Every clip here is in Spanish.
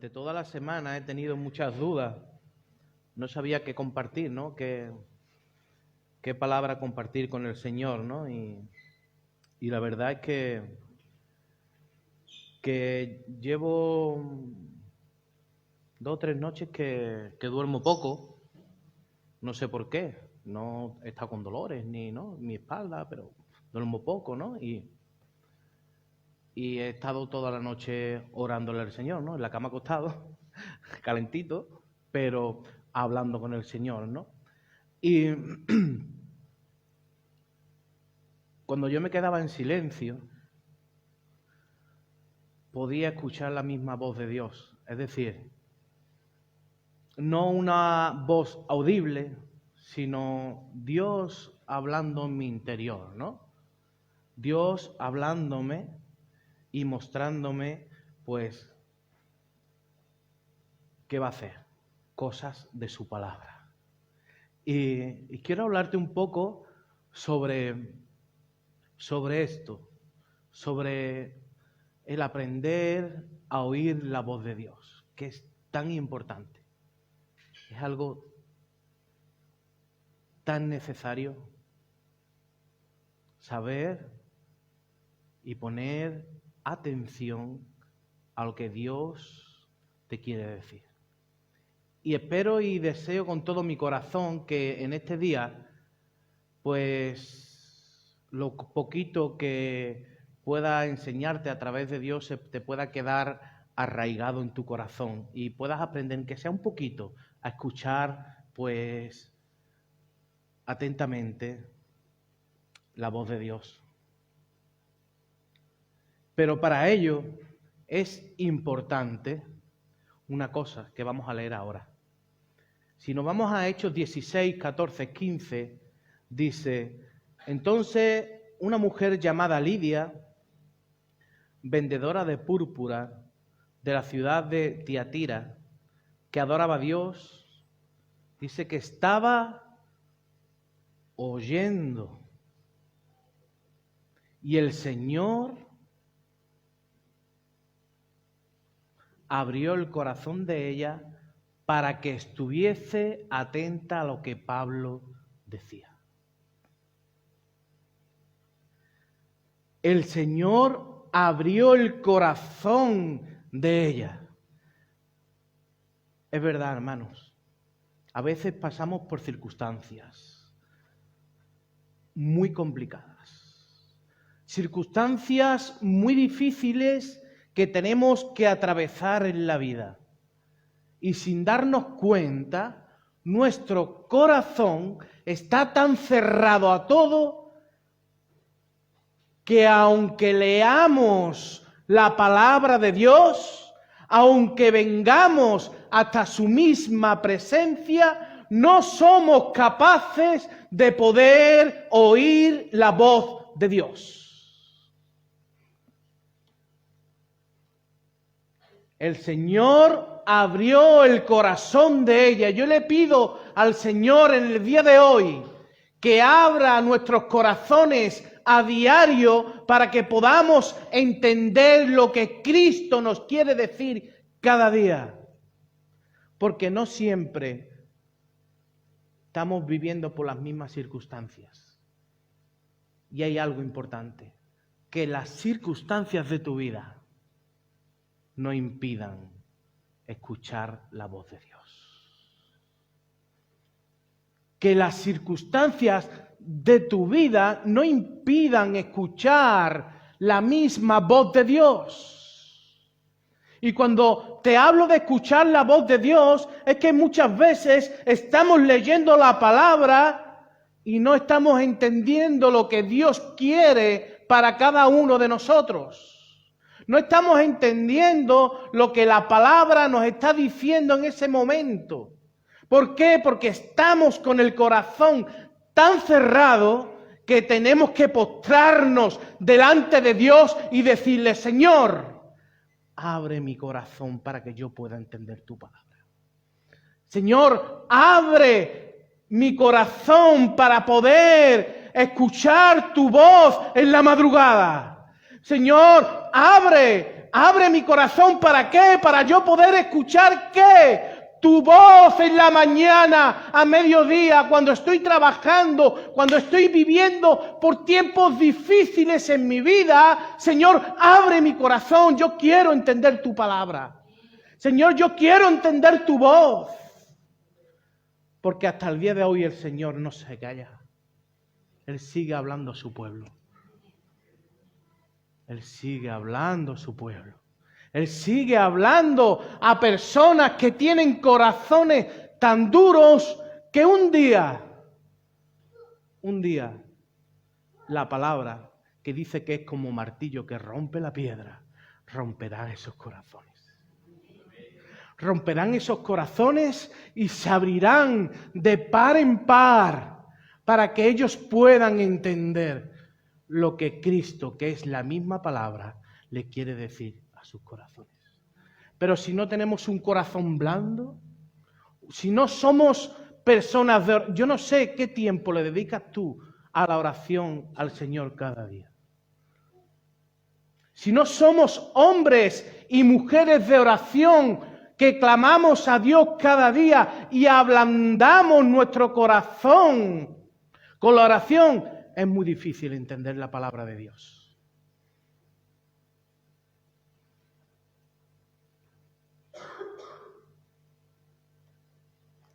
durante toda la semana he tenido muchas dudas. No sabía qué compartir, ¿no? Qué palabra compartir con el Señor, ¿no? Y la verdad es que llevo 2 o 3 noches que duermo poco. No sé por qué. No he estado con dolores ni mi espalda, pero duermo poco, ¿no? Y he estado toda la noche orándole al Señor, ¿no? En la cama acostado, calentito, pero hablando con el Señor, ¿no? Y cuando yo me quedaba en silencio, podía escuchar la misma voz de Dios. Es decir, no una voz audible, sino Dios hablando en mi interior, ¿no? Dios hablándome y mostrándome, pues, qué va a hacer, cosas de su palabra. Y quiero hablarte un poco sobre esto, sobre el aprender a oír la voz de Dios, que es tan importante. Es algo tan necesario saber y poner atención a lo que Dios te quiere decir. Y espero y deseo con todo mi corazón que en este día, pues, lo poquito que pueda enseñarte a través de Dios te pueda quedar arraigado en tu corazón y puedas aprender, que sea un poquito, a escuchar, pues, atentamente la voz de Dios. Pero para ello es importante una cosa que vamos a leer ahora. Si nos vamos a Hechos 16, 14, 15, dice: entonces una mujer llamada Lidia, vendedora de púrpura de la ciudad de Tiatira, que adoraba a Dios, dice que estaba oyendo. Y el Señor abrió el corazón de ella para que estuviese atenta a lo que Pablo decía. El Señor abrió el corazón de ella. Es verdad, hermanos, a veces pasamos por circunstancias muy complicadas, circunstancias muy difíciles que tenemos que atravesar en la vida. Y sin darnos cuenta, nuestro corazón está tan cerrado a todo que aunque leamos la palabra de Dios, aunque vengamos hasta su misma presencia, no somos capaces de poder oír la voz de Dios. El Señor abrió el corazón de ella. Yo le pido al Señor en el día de hoy que abra nuestros corazones a diario para que podamos entender lo que Cristo nos quiere decir cada día. Porque no siempre estamos viviendo por las mismas circunstancias. Y hay algo importante, que las circunstancias de tu vida no impidan escuchar la voz de Dios. Que las circunstancias de tu vida no impidan escuchar la misma voz de Dios. Y cuando te hablo de escuchar la voz de Dios, es que muchas veces estamos leyendo la palabra y no estamos entendiendo lo que Dios quiere para cada uno de nosotros. No estamos entendiendo lo que la palabra nos está diciendo en ese momento. ¿Por qué? Porque estamos con el corazón tan cerrado que tenemos que postrarnos delante de Dios y decirle: Señor, abre mi corazón para que yo pueda entender tu palabra. Señor, abre mi corazón para poder escuchar tu voz en la madrugada. Señor, abre Abre mi corazón, ¿para qué? Para yo poder escuchar ¿qué? Tu voz en la mañana, a mediodía, cuando estoy trabajando, cuando estoy viviendo por tiempos difíciles en mi vida. Señor, abre mi corazón, yo quiero entender tu palabra. Señor, yo quiero entender tu voz. Porque hasta el día de hoy el Señor no se calla. Él sigue hablando a su pueblo. Él sigue hablando a su pueblo. Él sigue hablando a personas que tienen corazones tan duros que un día, la palabra que dice que es como martillo que rompe la piedra, romperá esos corazones. Romperán esos corazones y se abrirán de par en par para que ellos puedan entender lo que Cristo, que es la misma palabra, le quiere decir a sus corazones. Pero si no tenemos un corazón blando, si no somos personas de... Yo no sé qué tiempo le dedicas tú a la oración al Señor cada día. Si no somos hombres y mujeres de oración que clamamos a Dios cada día y ablandamos nuestro corazón con la oración, es muy difícil entender la palabra de Dios.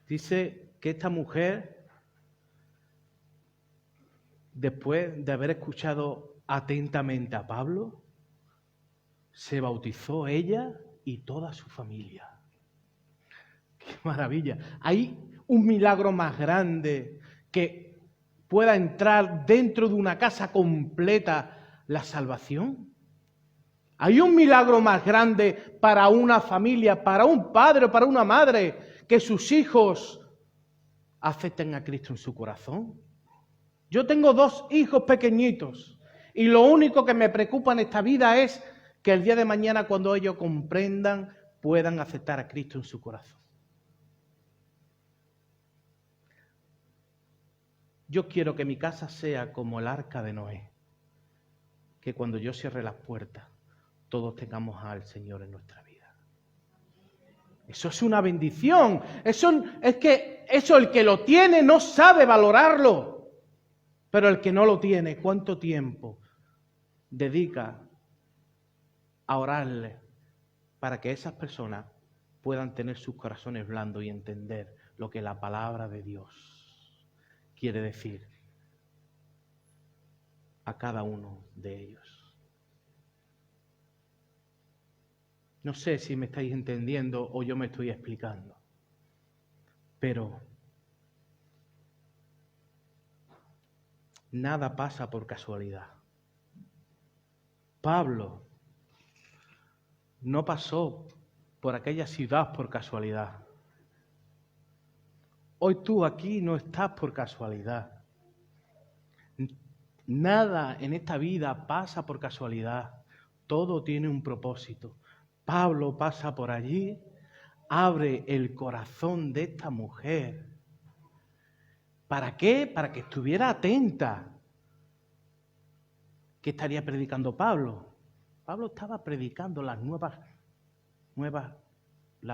Dice que esta mujer, después de haber escuchado atentamente a Pablo, se bautizó ella y toda su familia. ¡Qué maravilla! ¿Hay un milagro más grande que pueda entrar dentro de una casa completa la salvación? ¿Hay un milagro más grande para una familia, para un padre o para una madre, que sus hijos acepten a Cristo en su corazón? Yo tengo 2 hijos pequeñitos y lo único que me preocupa en esta vida es que el día de mañana, cuando ellos comprendan, puedan aceptar a Cristo en su corazón. Yo quiero que mi casa sea como el arca de Noé, que cuando yo cierre las puertas, todos tengamos al Señor en nuestra vida. Eso es una bendición. Eso el que lo tiene no sabe valorarlo. Pero el que no lo tiene, ¿cuánto tiempo dedica a orarle para que esas personas puedan tener sus corazones blandos y entender lo que la palabra de Dios quiere decir a cada uno de ellos? No sé si me estáis entendiendo o yo me estoy explicando, pero nada pasa por casualidad. Pablo no pasó por aquella ciudad por casualidad. Hoy tú aquí no estás por casualidad. Nada en esta vida pasa por casualidad. Todo tiene un propósito. Pablo pasa por allí, abre el corazón de esta mujer. ¿Para qué? Para que estuviera atenta. ¿Qué estaría predicando Pablo? Pablo estaba predicando las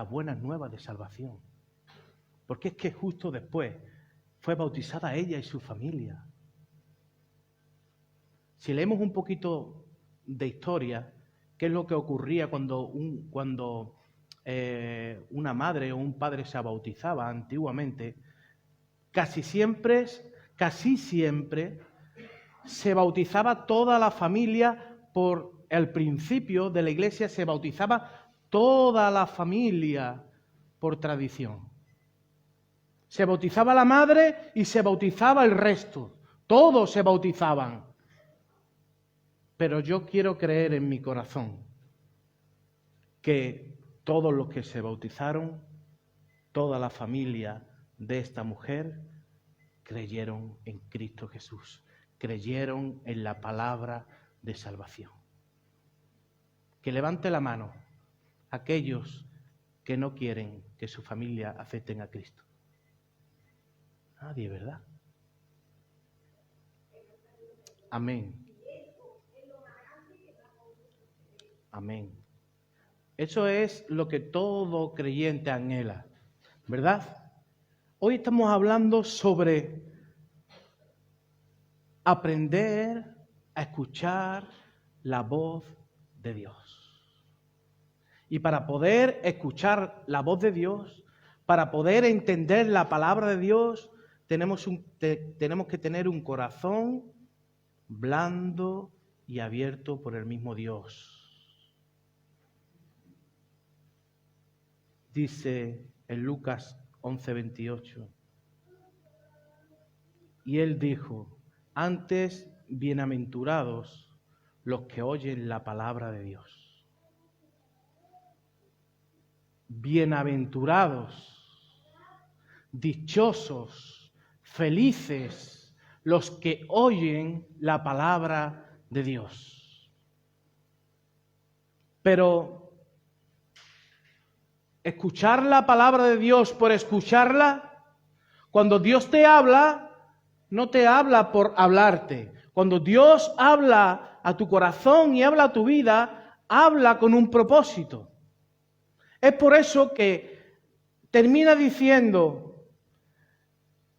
buenas nuevas de salvación. Porque es que justo después fue bautizada ella y su familia. Si leemos un poquito de historia, ¿qué es lo que ocurría cuando una madre o un padre se bautizaba antiguamente? Casi siempre se bautizaba toda la familia. Por el principio de la iglesia se bautizaba toda la familia por tradición. Se bautizaba la madre y se bautizaba el resto. Todos se bautizaban. Pero yo quiero creer en mi corazón que todos los que se bautizaron, toda la familia de esta mujer, creyeron en Cristo Jesús, creyeron en la palabra de salvación. Que levante la mano aquellos que no quieren que su familia acepten a Cristo. Nadie, ¿verdad? Amén. Amén. Eso es lo que todo creyente anhela, ¿verdad? Hoy estamos hablando sobre aprender a escuchar la voz de Dios. Y para poder escuchar la voz de Dios, para poder entender la palabra de Dios, tenemos que tener un corazón blando y abierto por el mismo Dios. Dice en Lucas 11:28, y él dijo: antes bienaventurados los que oyen la palabra de Dios. Bienaventurados, dichosos, felices los que oyen la palabra de Dios. Pero escuchar la palabra de Dios por escucharla, cuando Dios te habla, no te habla por hablarte. Cuando Dios habla a tu corazón y habla a tu vida, habla con un propósito. Es por eso que termina diciendo: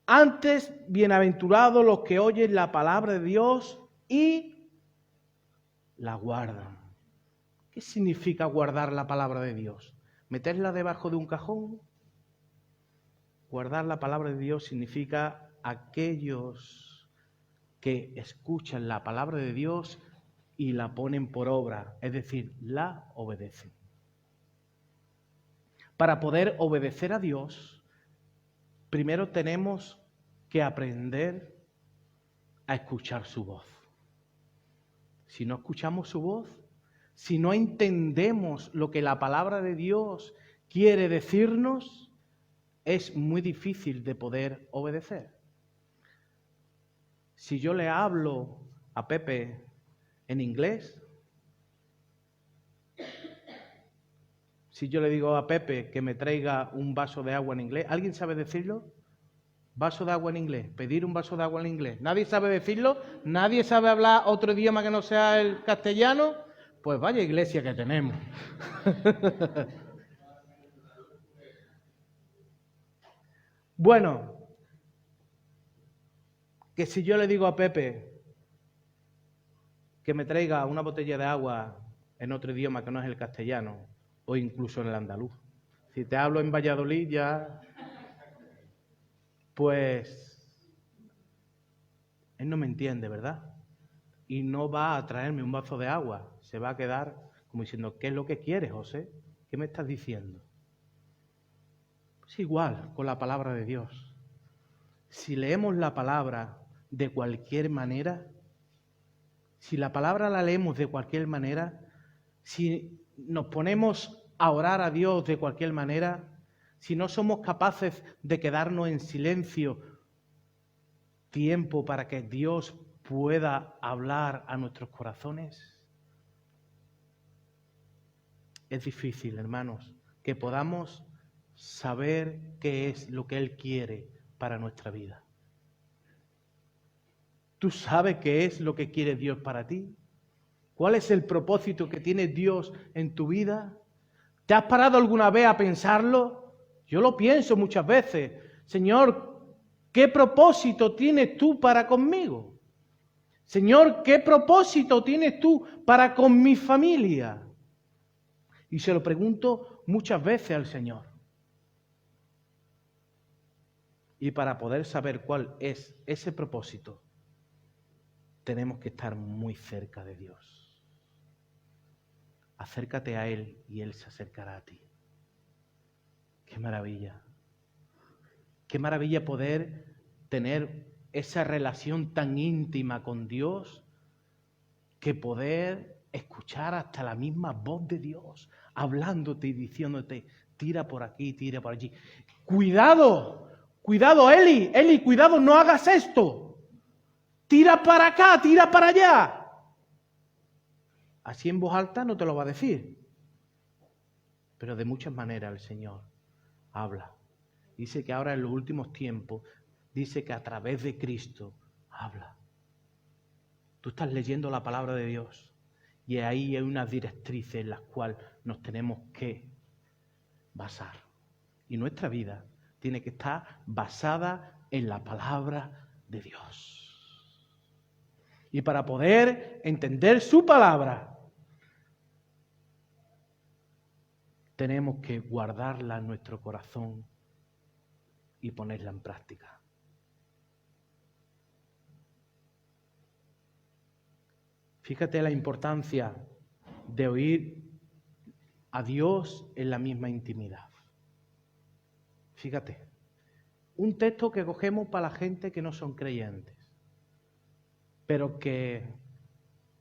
antes bienaventurados los que oyen la palabra de Dios y la guardan. ¿Qué significa guardar la palabra de Dios? ¿Meterla debajo de un cajón? Guardar la palabra de Dios significa aquellos que escuchan la palabra de Dios y la ponen por obra, es decir, la obedecen. Para poder obedecer a Dios, primero tenemos que aprender a escuchar su voz. Si no escuchamos su voz, si no entendemos lo que la palabra de Dios quiere decirnos, es muy difícil de poder obedecer. Si yo le hablo a Pepe en inglés, si yo le digo a Pepe que me traiga un vaso de agua en inglés, ¿alguien sabe decirlo? Vaso de agua en inglés, pedir un vaso de agua en inglés. ¿Nadie sabe decirlo? ¿Nadie sabe hablar otro idioma que no sea el castellano? Pues vaya iglesia que tenemos. Bueno, que si yo le digo a Pepe que me traiga una botella de agua en otro idioma que no es el castellano, o incluso en el andaluz. Si te hablo en Valladolid ya, pues él no me entiende, ¿verdad? Y no va a traerme un vaso de agua, se va a quedar como diciendo: ¿qué es lo que quieres, José? ¿Qué me estás diciendo? Pues igual con la palabra de Dios. Si leemos la palabra de cualquier manera, si la palabra la leemos de cualquier manera, si nos ponemos a orar a Dios de cualquier manera, si no somos capaces de quedarnos en silencio tiempo para que Dios pueda hablar a nuestros corazones, es difícil, hermanos, que podamos saber qué es lo que Él quiere para nuestra vida. ¿Tú sabes qué es lo que quiere Dios para ti? ¿Cuál es el propósito que tiene Dios en tu vida? ¿Te has parado alguna vez a pensarlo? Yo lo pienso muchas veces. Señor, ¿qué propósito tienes tú para conmigo? Señor, ¿qué propósito tienes tú para con mi familia? Y se lo pregunto muchas veces al Señor. Y para poder saber cuál es ese propósito, tenemos que estar muy cerca de Dios. Acércate a Él y Él se acercará a ti. ¡Qué maravilla! ¡Qué maravilla poder tener esa relación tan íntima con Dios, que poder escuchar hasta la misma voz de Dios, hablándote y diciéndote: tira por aquí, tira por allí. ¡Cuidado! ¡Cuidado, Eli! ¡Eli, cuidado, no hagas esto! ¡Tira para acá, tira para allá! Así en voz alta no te lo va a decir, pero de muchas maneras el Señor habla. Dice que ahora en los últimos tiempos, dice que a través de Cristo habla. Tú estás leyendo la palabra de Dios Y ahí hay unas directrices en las cuales nos tenemos que basar. Y nuestra vida tiene que estar basada en la palabra de Dios. Y para poder entender su palabra, tenemos que guardarla en nuestro corazón y ponerla en práctica. Fíjate la importancia de oír a Dios en la misma intimidad. Fíjate, un texto que cogemos para la gente que no son creyentes, pero que,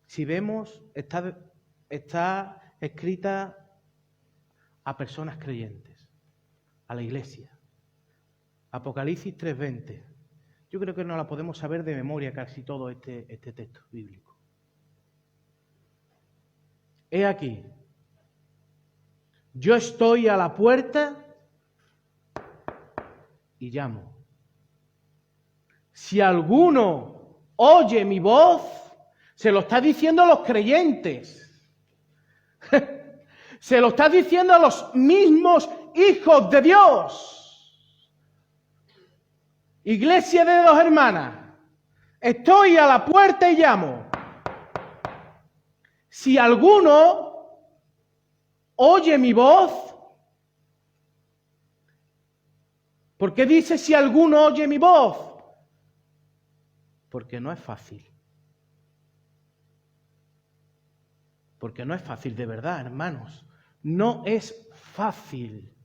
si vemos, está escrita a personas creyentes, a la iglesia. Apocalipsis 3:20. Yo creo que no la podemos saber de memoria casi todo este texto bíblico. He aquí, yo estoy a la puerta y llamo. Si alguno oye mi voz, se lo está diciendo a los creyentes. Se lo está diciendo a los mismos hijos de Dios. Iglesia de Dos Hermanas, estoy a la puerta y llamo. Si alguno oye mi voz, ¿por qué dice si alguno oye mi voz? Porque no es fácil. Porque no es fácil, de verdad, hermanos. No es fácil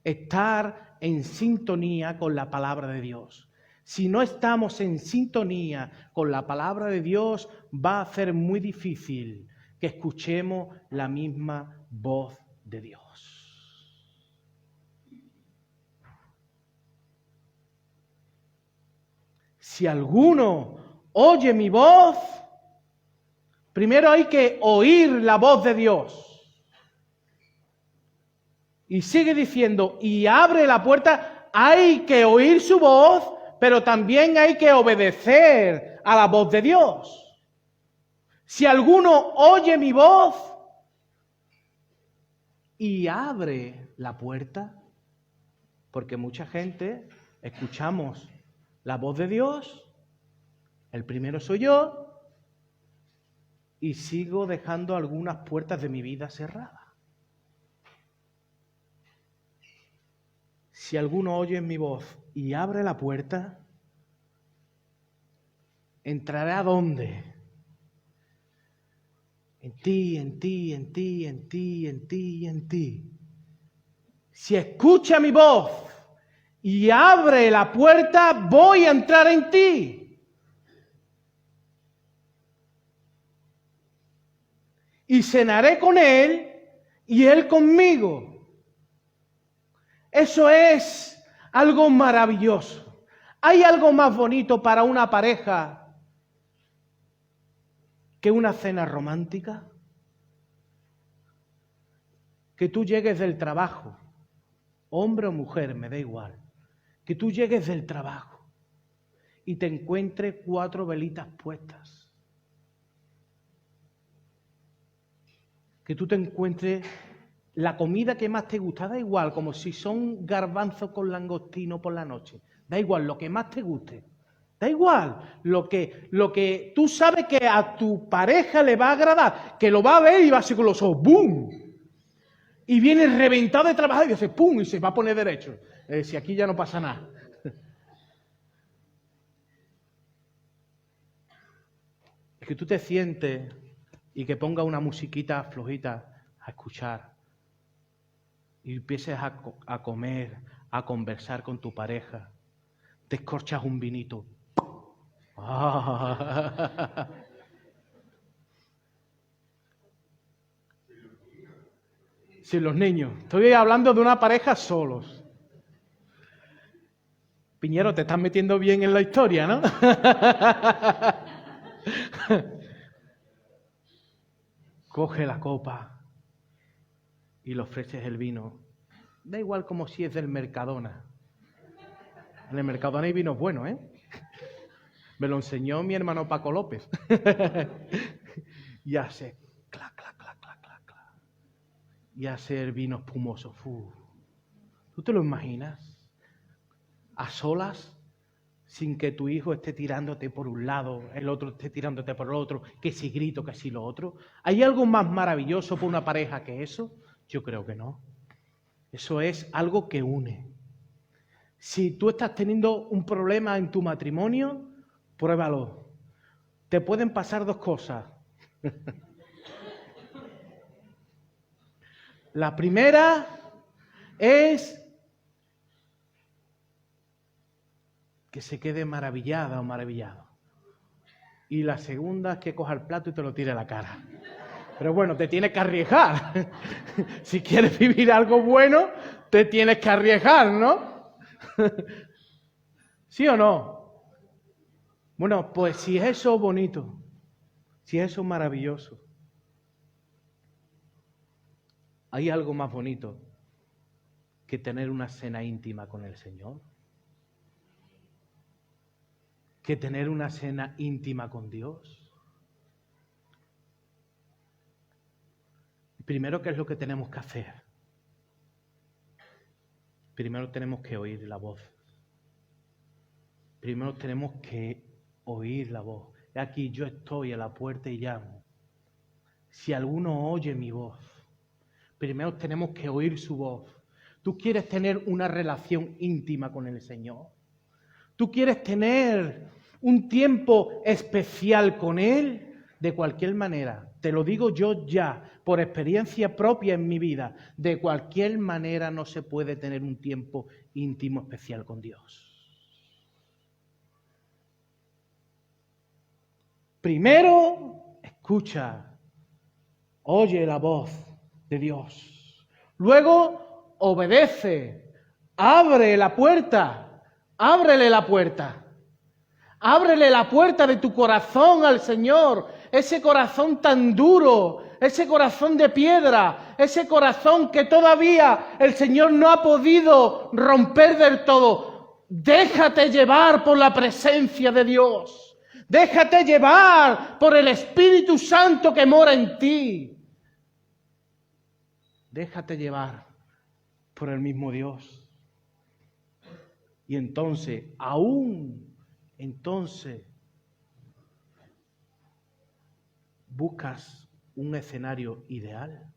estar en sintonía con la palabra de Dios. Si no estamos en sintonía con la palabra de Dios, va a ser muy difícil que escuchemos la misma voz de Dios. Si alguno oye mi voz, primero hay que oír la voz de Dios. Y sigue diciendo, y abre la puerta, hay que oír su voz, pero también hay que obedecer a la voz de Dios. Si alguno oye mi voz y abre la puerta, porque mucha gente escuchamos la voz de Dios, el primero soy yo, y sigo dejando algunas puertas de mi vida cerradas. Si alguno oye mi voz y abre la puerta, ¿entraré a dónde? En ti, en ti, en ti, en ti, en ti y en ti. Si escucha mi voz y abre la puerta, voy a entrar en ti. Y cenaré con él y él conmigo. Eso es algo maravilloso. ¿Hay algo más bonito para una pareja que una cena romántica? Que tú llegues del trabajo, hombre o mujer, me da igual, que tú llegues del trabajo y te encuentres 4 velitas puestas. Que tú te encuentres la comida que más te gusta, da igual, como si son garbanzos con langostino por la noche, da igual, lo que más te guste. Da igual, lo que tú sabes que a tu pareja le va a agradar, que lo va a ver y va a ser con los ojos, ¡boom! Y viene reventado de trabajar y dice, ¡pum! Y se va a poner derecho. Si aquí ya no pasa nada. Es que tú te sientes y que ponga una musiquita flojita a escuchar y empieces a comer, a conversar con tu pareja. Te escorchas un vinito. Ah. Sí, los niños. Estoy hablando de una pareja solos. Piñero, te estás metiendo bien en la historia, ¿no? Coge la copa y le ofreces el vino. Da igual como si es del Mercadona. En el Mercadona hay vinos buenos, ¿eh? Me lo enseñó mi hermano Paco López. Y hace y hacer vino espumoso. ¿Tú te lo imaginas? A solas, sin que tu hijo esté tirándote por un lado, el otro esté tirándote por el otro, que si grito, que si lo otro. ¿Hay algo más maravilloso para una pareja que eso? Yo creo que no. Eso es algo que une. Si tú estás teniendo un problema en tu matrimonio, pruébalo. Te pueden pasar dos cosas. La primera es que se quede maravillada o maravillado. Y la segunda es que coja el plato y te lo tire a la cara. Pero bueno, te tienes que arriesgar. Si quieres vivir algo bueno, te tienes que arriesgar, ¿no? ¿Sí o no? Bueno, pues si es eso bonito, si es eso maravilloso, ¿hay algo más bonito que tener una cena íntima con el Señor? ¿Que tener una cena íntima con Dios? Primero, ¿qué es lo que tenemos que hacer? Primero tenemos que oír la voz. Primero tenemos que oír la voz. Aquí yo estoy a la puerta y llamo. Si alguno oye mi voz, primero tenemos que oír su voz. ¿Tú quieres tener una relación íntima con el Señor? ¿Tú quieres tener un tiempo especial con Él? De cualquier manera, te lo digo yo ya, por experiencia propia en mi vida, de cualquier manera no se puede tener un tiempo íntimo especial con Dios. Primero, escucha, oye la voz de Dios. Luego, obedece, abre la puerta, ábrele la puerta. Ábrele la puerta de tu corazón al Señor, ese corazón tan duro, ese corazón de piedra, ese corazón que todavía el Señor no ha podido romper del todo. Déjate llevar por la presencia de Dios. Déjate llevar por el Espíritu Santo que mora en ti. Déjate llevar por el mismo Dios. Y entonces, entonces, buscas un escenario ideal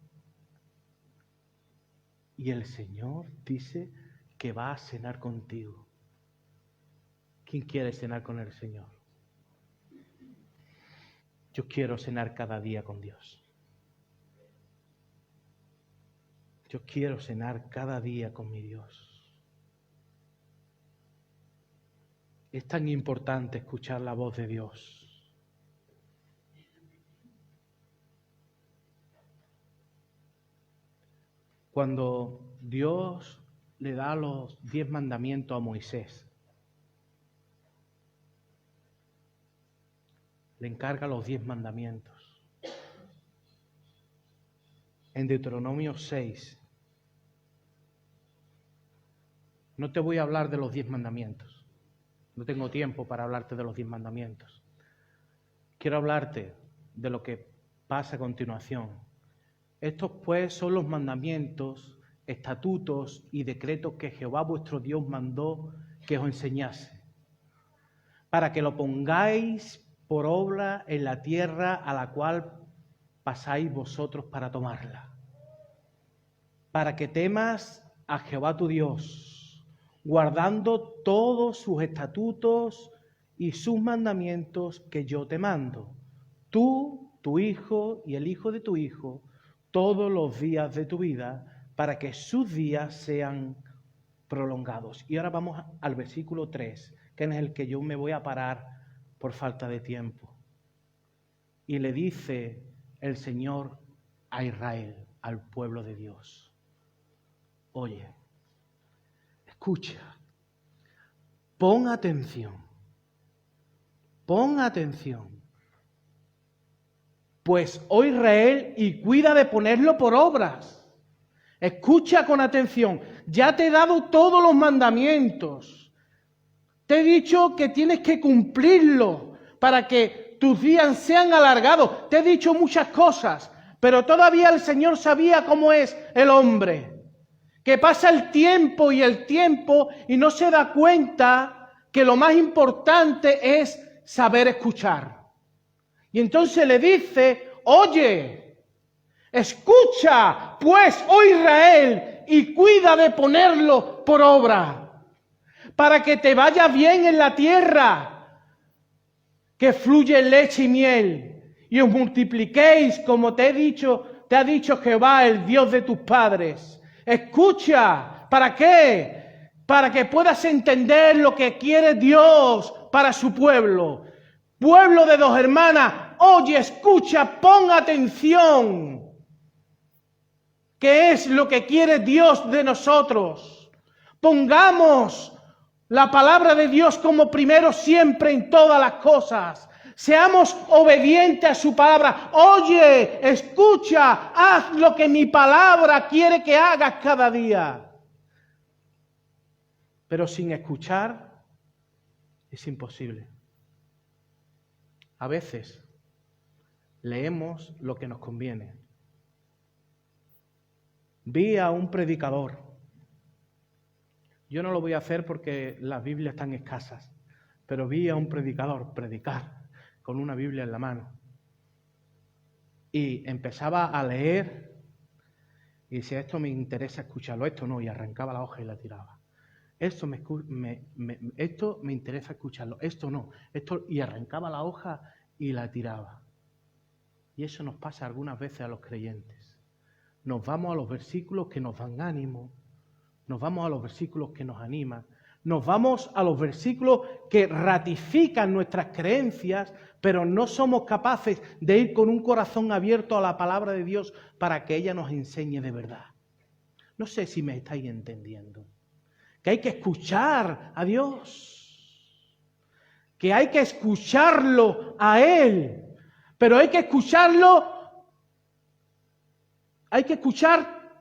y el Señor dice que va a cenar contigo. ¿Quién quiere cenar con el Señor? Yo quiero cenar cada día con Dios. Yo quiero cenar cada día con mi Dios. Es tan importante escuchar la voz de Dios. Cuando Dios le da los 10 mandamientos a Moisés, le encarga los 10 mandamientos. En Deuteronomio 6, no te voy a hablar de los 10 mandamientos. No tengo tiempo para hablarte de los 10 mandamientos. Quiero hablarte de lo que pasa a continuación. Estos pues son los mandamientos, estatutos y decretos que Jehová vuestro Dios mandó que os enseñase, para que lo pongáis por obra en la tierra a la cual pasáis vosotros para tomarla, para que temas a Jehová tu Dios, guardando todos sus estatutos y sus mandamientos que yo te mando, tú, tu hijo y el hijo de tu hijo, todos los días de tu vida, para que sus días sean prolongados. Y ahora vamos al versículo 3, que es el que yo me voy a parar por falta de tiempo. Y le dice el Señor a Israel, al pueblo de Dios: oye, escucha, pon atención, pues oh Israel, y cuida de ponerlo por obras. Escucha con atención, ya te he dado todos los mandamientos, te he dicho que tienes que cumplirlo para que tus días sean alargados, te he dicho muchas cosas, Pero todavía el Señor sabía cómo es el hombre, que pasa el tiempo y no se da cuenta que lo más importante es saber escuchar. Y entonces le dice, oye, escucha pues, oh Israel, y cuida de ponerlo por obra, para que te vaya bien en la tierra, que fluye leche y miel, y os multipliquéis como te ha dicho Jehová, el Dios de tus padres. Escucha, ¿para qué? Para que puedas entender lo que quiere Dios para su pueblo. Pueblo de dos hermanas, oye, escucha, pon atención. ¿Qué es lo que quiere Dios de nosotros? Pongamos la palabra de Dios como primero siempre en todas las cosas. Seamos obedientes a su palabra. Oye, escucha, haz lo que mi palabra quiere que hagas cada día. Pero sin escuchar es imposible. A veces leemos lo que nos conviene. Vi a un predicador. Yo no lo voy a hacer porque las Biblias están escasas, pero vi a un predicador predicar con una Biblia en la mano. Y empezaba a leer y decía, esto me interesa escucharlo, esto no, y arrancaba la hoja y la tiraba. Esto me interesa escucharlo, esto no, y arrancaba la hoja y la tiraba. Y eso nos pasa algunas veces a los creyentes. Nos vamos a los versículos que nos dan ánimo, nos vamos a los versículos que nos animan, nos vamos a los versículos que ratifican nuestras creencias, pero no somos capaces de ir con un corazón abierto a la palabra de Dios para que ella nos enseñe de verdad. No sé si me estáis entendiendo. Que hay que escuchar a Dios, que hay que escucharlo a Él, pero hay que escuchar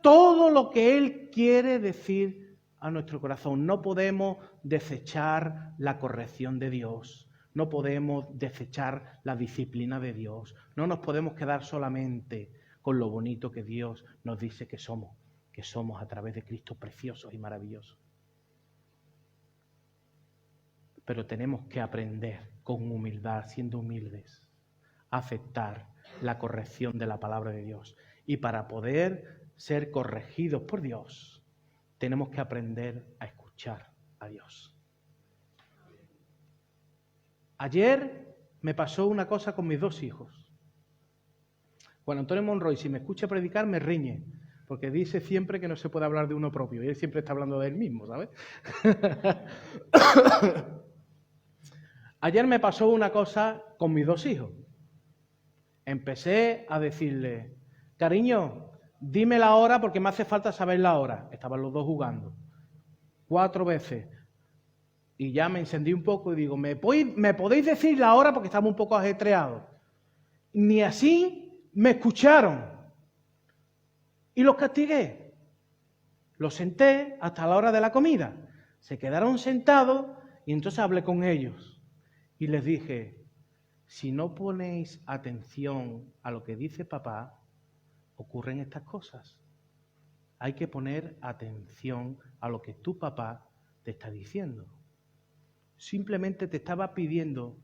todo lo que Él quiere decir a nuestro corazón. No podemos desechar la corrección de Dios, no podemos desechar la disciplina de Dios, no nos podemos quedar solamente con lo bonito que Dios nos dice que somos a través de Cristo preciosos y maravillosos. Pero tenemos que aprender con humildad, siendo humildes, a aceptar la corrección de la palabra de Dios. Y para poder ser corregidos por Dios, tenemos que aprender a escuchar a Dios. Ayer me pasó una cosa con mis dos hijos. Juan Antonio Monroy, si me escucha predicar, me riñe, porque dice siempre que no se puede hablar de uno propio, y él siempre está hablando de él mismo, ¿sabes? Ayer me pasó una cosa con mis dos hijos. Empecé a decirle, cariño, dime la hora porque me hace falta saber la hora. Estaban los dos jugando 4 veces. Y ya me encendí un poco y digo, ¿me podéis decir la hora? Porque estamos un poco ajetreados. Ni así me escucharon. Y los castigué. Los senté hasta la hora de la comida. Se quedaron sentados y entonces hablé con ellos. Y les dije, si no ponéis atención a lo que dice papá, ocurren estas cosas. Hay que poner atención a lo que tu papá te está diciendo. Simplemente te estaba pidiendo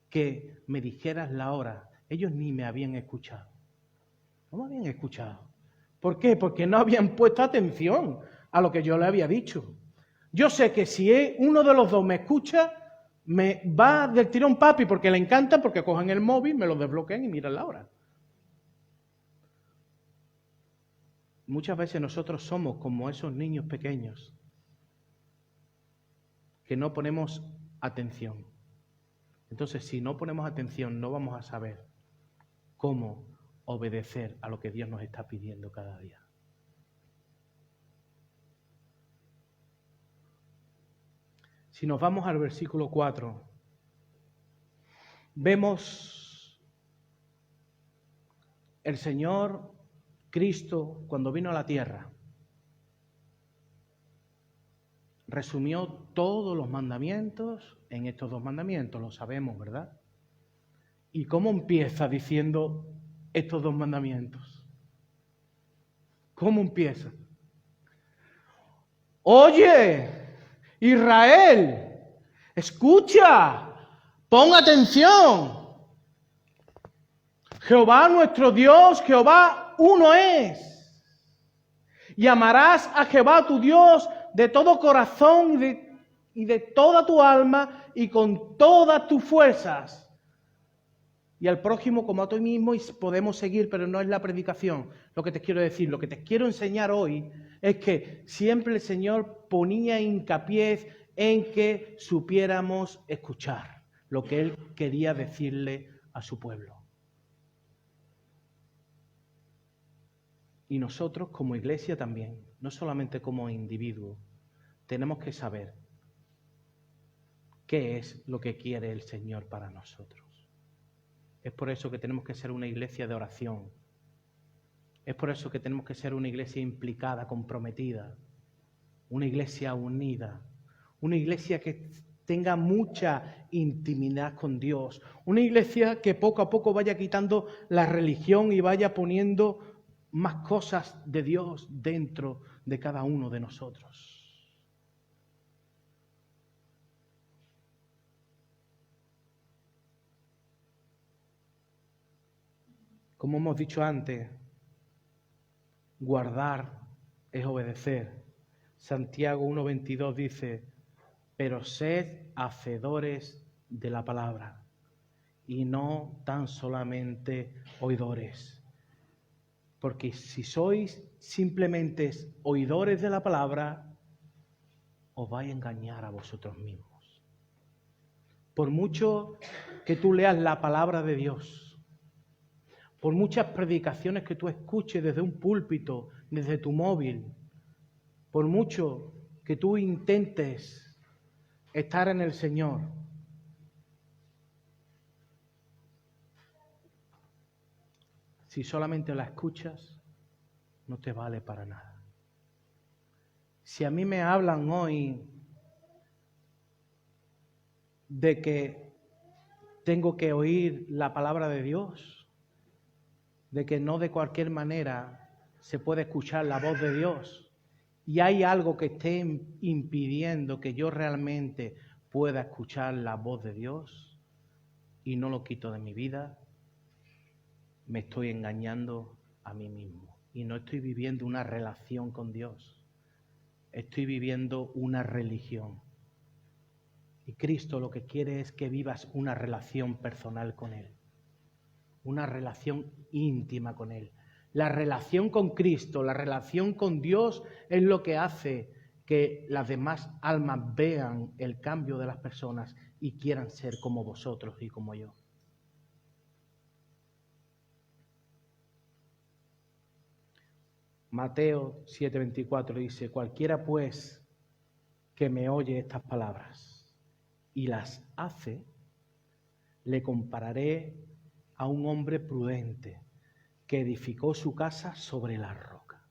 que me dijeras la hora. Ellos ni me habían escuchado. No me habían escuchado. ¿Por qué? Porque no habían puesto atención a lo que yo le había dicho. Yo sé que si uno de los dos me escucha, me va del tirón papi porque le encanta, porque cogen el móvil, me lo desbloquean y miran la hora. Muchas veces nosotros somos como esos niños pequeños que no ponemos atención. Entonces, si no ponemos atención, no vamos a saber cómo obedecer a lo que Dios nos está pidiendo cada día. Si nos vamos al versículo 4, vemos el Señor Cristo cuando vino a la tierra. Resumió todos los mandamientos en estos 2 mandamientos, lo sabemos, ¿verdad? ¿Y cómo empieza? Diciendo, estos 2 mandamientos. ¿Cómo empieza? Oye, Israel, escucha, pon atención. Jehová nuestro Dios, Jehová uno es. Y amarás a Jehová tu Dios de todo corazón y de toda tu alma y con todas tus fuerzas. Y al prójimo como a ti mismo, y podemos seguir, pero no es la predicación. Lo que te quiero decir, lo que te quiero enseñar hoy es que siempre el Señor ponía hincapié en que supiéramos escuchar lo que Él quería decirle a su pueblo. Y nosotros como iglesia también, no solamente como individuos, tenemos que saber qué es lo que quiere el Señor para nosotros. Es por eso que tenemos que ser una iglesia de oración. Es por eso que tenemos que ser una iglesia implicada, comprometida, una iglesia unida, una iglesia que tenga mucha intimidad con Dios, una iglesia que poco a poco vaya quitando la religión y vaya poniendo más cosas de Dios dentro de cada uno de nosotros. Como hemos dicho antes, guardar es obedecer. Santiago 1:22 dice, pero sed hacedores de la palabra y no tan solamente oidores. Porque si sois simplemente oidores de la palabra, os vais a engañar a vosotros mismos. Por mucho que tú leas la palabra de Dios, por muchas predicaciones que tú escuches desde un púlpito, desde tu móvil, por mucho que tú intentes estar en el Señor, si solamente la escuchas, no te vale para nada. Si a mí me hablan hoy de que tengo que oír la palabra de Dios, de que no de cualquier manera se puede escuchar la voz de Dios, y hay algo que esté impidiendo que yo realmente pueda escuchar la voz de Dios y no lo quito de mi vida, me estoy engañando a mí mismo y no estoy viviendo una relación con Dios. Estoy viviendo una religión. Y Cristo lo que quiere es que vivas una relación personal con Él. Una relación íntima con Él. La relación con Cristo, la relación con Dios es lo que hace que las demás almas vean el cambio de las personas y quieran ser como vosotros y como yo. Mateo 7:24 dice, cualquiera pues que me oye estas palabras y las hace, le compararé a un hombre prudente que edificó su casa sobre la roca.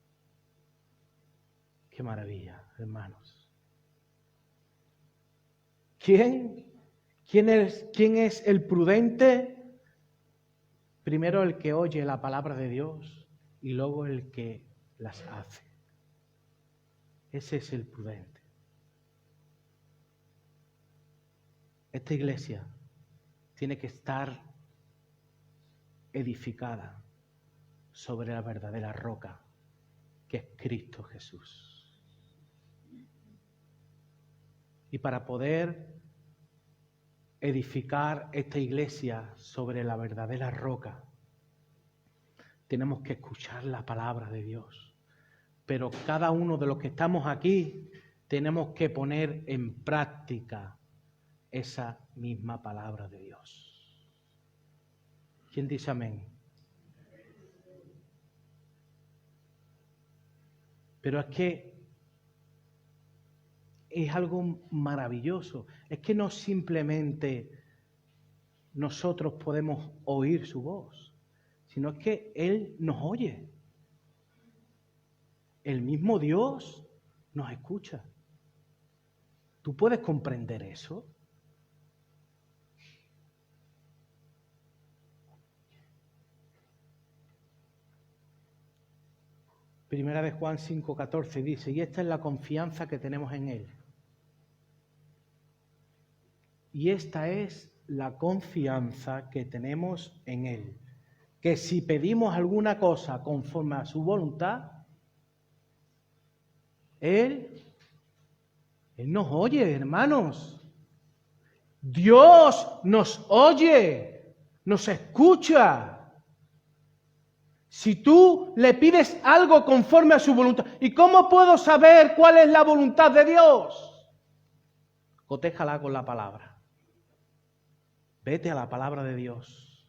Qué maravilla, hermanos. ¿Quién es el prudente? Primero el que oye la palabra de Dios y luego el que las hace. Ese es el prudente. Esta iglesia tiene que estar edificada sobre la verdadera roca, que es Cristo Jesús. Y para poder edificar esta iglesia sobre la verdadera roca, tenemos que escuchar la palabra de Dios. Pero cada uno de los que estamos aquí tenemos que poner en práctica esa misma palabra de Dios. ¿Quién dice amén? Pero es que es algo maravilloso. Es que no simplemente nosotros podemos oír su voz, sino es que Él nos oye. El mismo Dios nos escucha. ¿Tú puedes comprender eso? Primera de Juan 5:14 dice, y esta es la confianza que tenemos en Él. Y esta es la confianza que tenemos en Él. Que si pedimos alguna cosa conforme a su voluntad, Él nos oye, hermanos. Dios nos oye, nos escucha. Si tú le pides algo conforme a su voluntad, ¿y cómo puedo saber cuál es la voluntad de Dios? Cotéjala con la palabra. Vete a la palabra de Dios.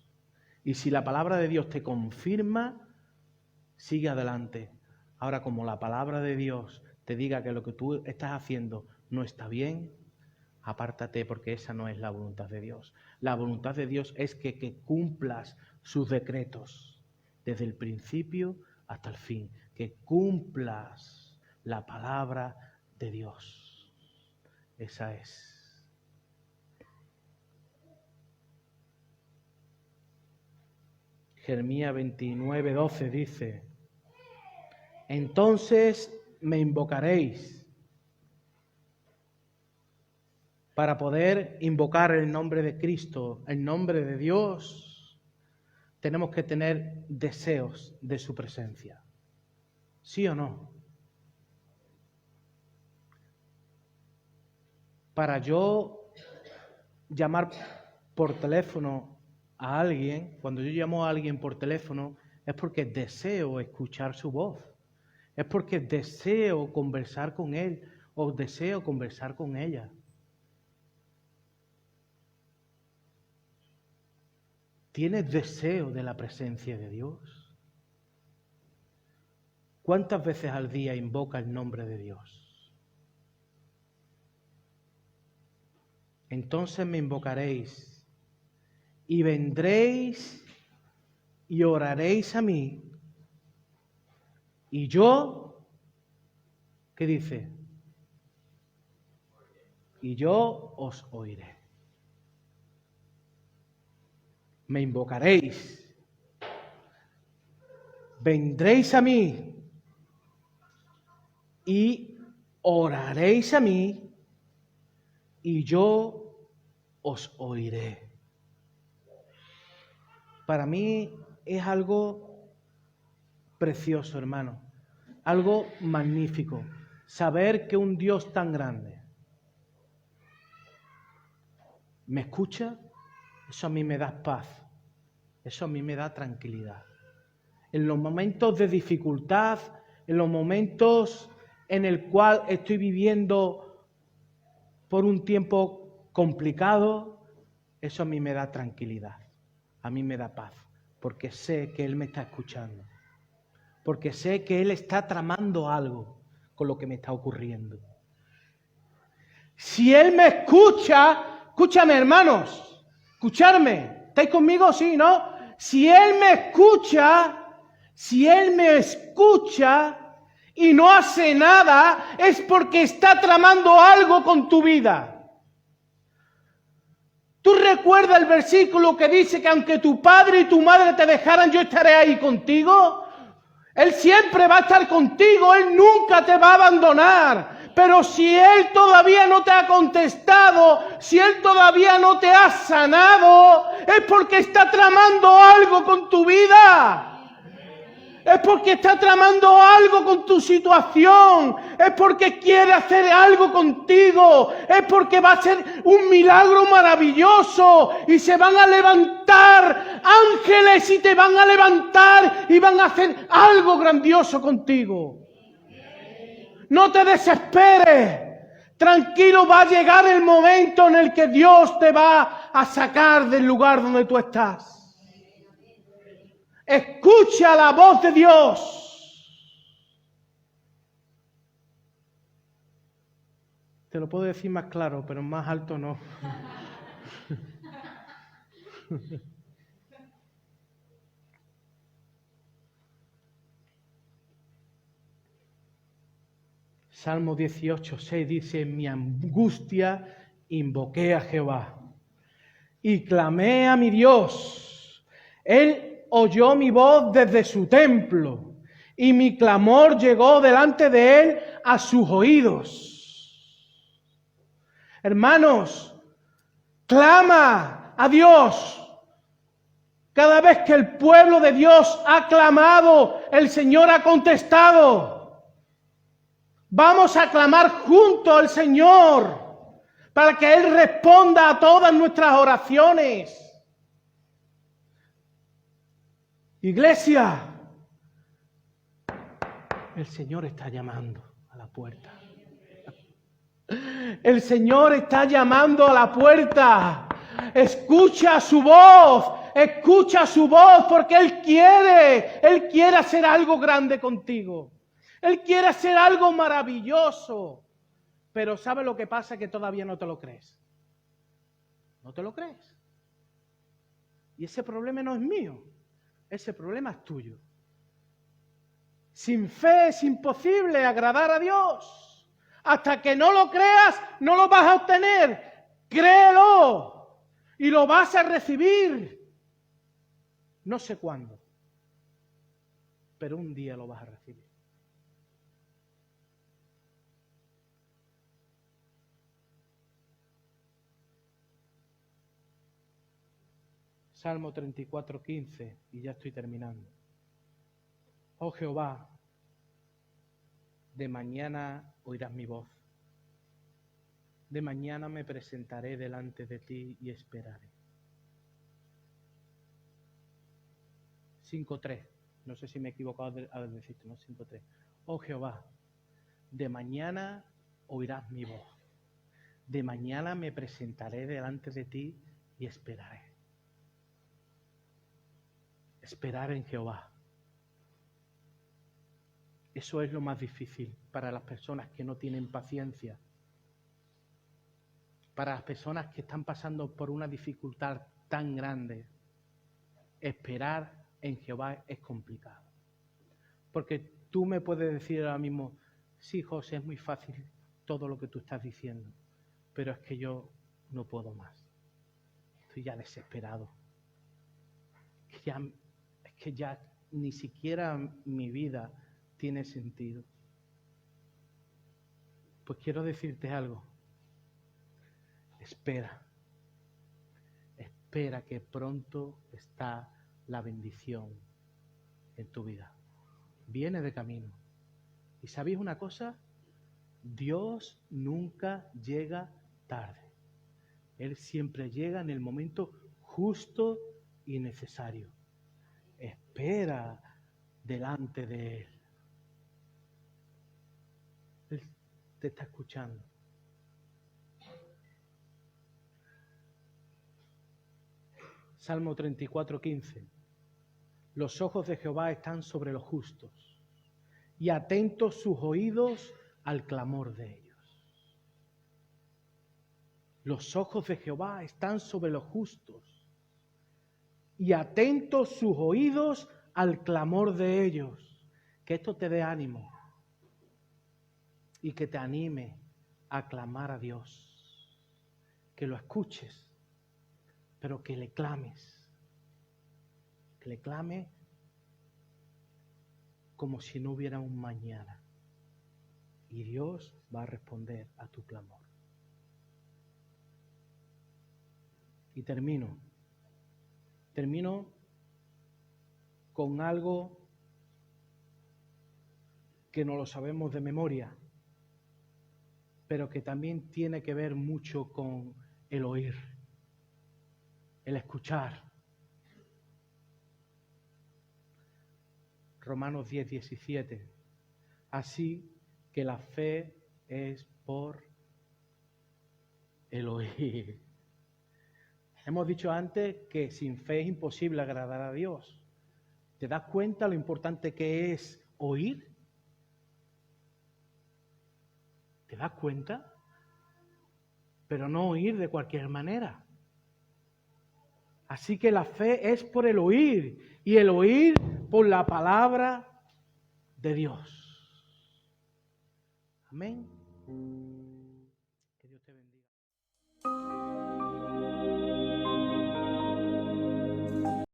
Y si la palabra de Dios te confirma, sigue adelante. Ahora, como la palabra de Dios te diga que lo que tú estás haciendo no está bien, apártate, porque esa no es la voluntad de Dios. La voluntad de Dios es que cumplas sus decretos desde el principio hasta el fin, que cumplas la palabra de Dios. Esa es. Jeremías 29:12 dice, entonces me invocaréis. Para poder invocar el nombre de Cristo, el nombre de Dios, tenemos que tener deseos de su presencia. ¿Sí o no? Para yo llamar por teléfono a alguien, cuando yo llamo a alguien por teléfono, es porque deseo escuchar su voz. Es porque deseo conversar con él o deseo conversar con ella. ¿Tienes deseo de la presencia de Dios? ¿Cuántas veces al día invoca el nombre de Dios? Entonces me invocaréis y vendréis y oraréis a mí. Y yo, ¿qué dice? Y yo os oiré. Me invocaréis, vendréis a mí y oraréis a mí y yo os oiré. Para mí es algo precioso, hermano, algo magnífico, saber que un Dios tan grande me escucha. Eso a mí me da paz, eso a mí me da tranquilidad. En los momentos de dificultad, en los momentos en el cual estoy viviendo por un tiempo complicado, eso a mí me da tranquilidad, a mí me da paz, porque sé que Él me está escuchando, porque sé que Él está tramando algo con lo que me está ocurriendo. Si Él me escucha, escúchame, hermanos. Escucharme, ¿estáis conmigo? Sí, ¿no? Si Él me escucha y no hace nada, es porque está tramando algo con tu vida. ¿Tú recuerdas el versículo que dice que aunque tu padre y tu madre te dejaran, yo estaré ahí contigo? Él siempre va a estar contigo, Él nunca te va a abandonar. Pero si Él todavía no te ha contestado, si Él todavía no te ha sanado, es porque está tramando algo con tu vida. Es porque está tramando algo con tu situación. Es porque quiere hacer algo contigo. Es porque va a ser un milagro maravilloso. Y se van a levantar ángeles y te van a levantar y van a hacer algo grandioso contigo. No te desesperes. Tranquilo, va a llegar el momento en el que Dios te va a sacar del lugar donde tú estás. Escucha la voz de Dios. Te lo puedo decir más claro, pero más alto no. Salmo 18:6 dice, en mi angustia invoqué a Jehová y clamé a mi Dios. Él oyó mi voz desde su templo y mi clamor llegó delante de Él a sus oídos. Hermanos, clama a Dios. Cada vez que el pueblo de Dios ha clamado, el Señor ha contestado. Vamos a clamar junto al Señor para que Él responda a todas nuestras oraciones. Iglesia, el Señor está llamando a la puerta. El Señor está llamando a la puerta. Escucha su voz. Escucha su voz porque Él quiere hacer algo grande contigo. Él quiere hacer algo maravilloso. Pero ¿sabe lo que pasa? Que todavía no te lo crees. No te lo crees. Y ese problema no es mío. Ese problema es tuyo. Sin fe es imposible agradar a Dios. Hasta que no lo creas, no lo vas a obtener. Créelo y lo vas a recibir. No sé cuándo, pero un día lo vas a recibir. Salmo 34:15, y ya estoy terminando. Oh Jehová, de mañana oirás mi voz. De mañana me presentaré delante de ti y esperaré. 5:3, no sé si me he equivocado al decirte, no, 5:3. Oh Jehová, de mañana oirás mi voz. De mañana me presentaré delante de ti y esperaré. Esperar en Jehová. Eso es lo más difícil para las personas que no tienen paciencia. Para las personas que están pasando por una dificultad tan grande. Esperar en Jehová es complicado. Porque tú me puedes decir ahora mismo, sí, José, es muy fácil todo lo que tú estás diciendo, pero es que yo no puedo más. Estoy ya desesperado. Es que ya ni siquiera mi vida tiene sentido. Pues quiero decirte algo. Espera. Espera que pronto está la bendición en tu vida. Viene de camino. ¿Y sabéis una cosa? Dios nunca llega tarde. Él siempre llega en el momento justo y necesario. Espera delante de Él. Él te está escuchando. Salmo 34:15. Los ojos de Jehová están sobre los justos y atentos sus oídos al clamor de ellos. Los ojos de Jehová están sobre los justos y atentos sus oídos al clamor de ellos. Que esto te dé ánimo y que te anime a clamar a Dios. Que lo escuches, pero que le clames. Que le clame como si no hubiera un mañana. Y Dios va a responder a tu clamor. Y termino con algo que no lo sabemos de memoria, pero que también tiene que ver mucho con el oír, el escuchar. Romanos 10:17. Así que la fe es por el oír. Hemos dicho antes que sin fe es imposible agradar a Dios. ¿Te das cuenta lo importante que es oír? ¿Te das cuenta? Pero no oír de cualquier manera. Así que la fe es por el oír, y el oír por la palabra de Dios. Amén.